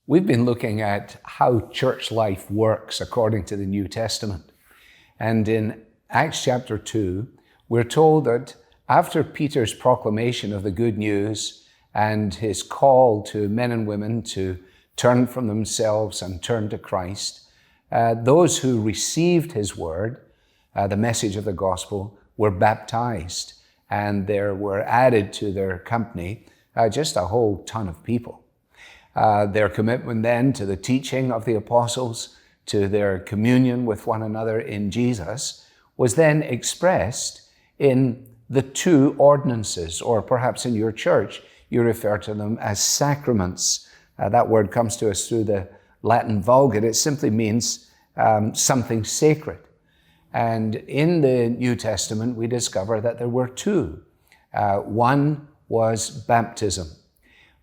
We've been looking at how church life works according to the New Testament. And in Acts chapter 2, we're told that after Peter's proclamation of the good news and his call to men and women to turn from themselves and turn to Christ, those who received his word, the message of the gospel, were baptized, and there were added to their company just a whole ton of people. Their commitment then to the teaching of the apostles, to their communion with one another in Jesus, was then expressed in the two ordinances, or perhaps in your church, you refer to them as sacraments. That word comes to us through the Latin Vulgate. It simply means something sacred. And in the New Testament, we discover that there were two. One was baptism.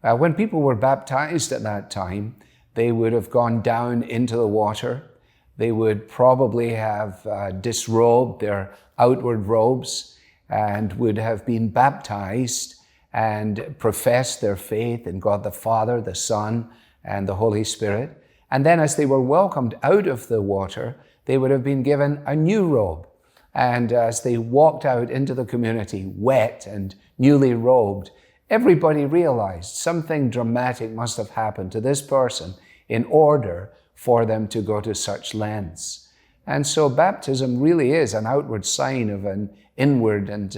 When people were baptized at that time, they would have gone down into the water. They would probably have disrobed their outward robes and would have been baptized and professed their faith in God the Father, the Son, and the Holy Spirit. And then as they were welcomed out of the water, they would have been given a new robe. And as they walked out into the community, wet and newly robed, everybody realized something dramatic must have happened to this person in order for them to go to such lengths. And so baptism really is an outward sign of an inward and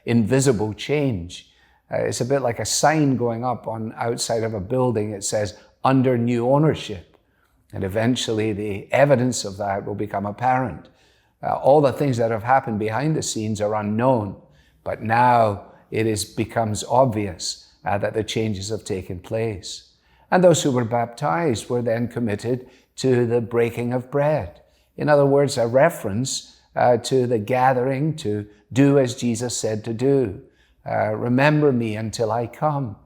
invisible change. It's a bit like a sign going up on outside of a building. It says, under new ownership. And eventually the evidence of that will become apparent. All the things that have happened behind the scenes are unknown, but now it becomes obvious that the changes have taken place. And those who were baptized were then committed to the breaking of bread. In other words, a reference to the gathering to do as Jesus said to do. Remember me until I come.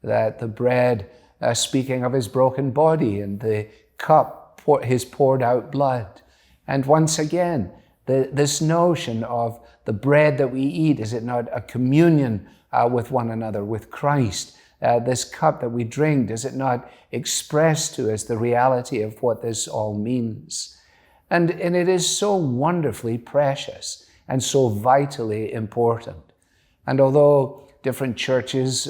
That the bread, speaking of his broken body, and the cup, his poured out blood. And once again, this notion of the bread that we eat, is it not a communion with one another, with Christ? This cup that we drink, does it not express to us the reality of what this all means? And it is so wonderfully precious and so vitally important. And although different churches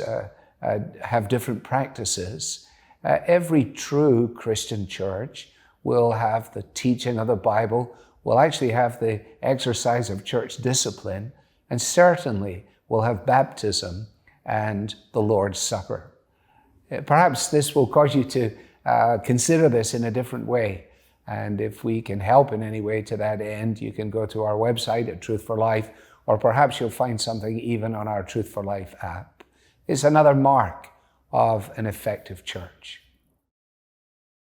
have different practices, every true Christian church will have the teaching of the Bible, will actually have the exercise of church discipline, and certainly will have baptism and the Lord's Supper. Perhaps this will cause you to consider this in a different way. And if we can help in any way to that end, you can go to our website at Truth for Life, or perhaps you'll find something even on our Truth for Life app. It's another mark of an effective church.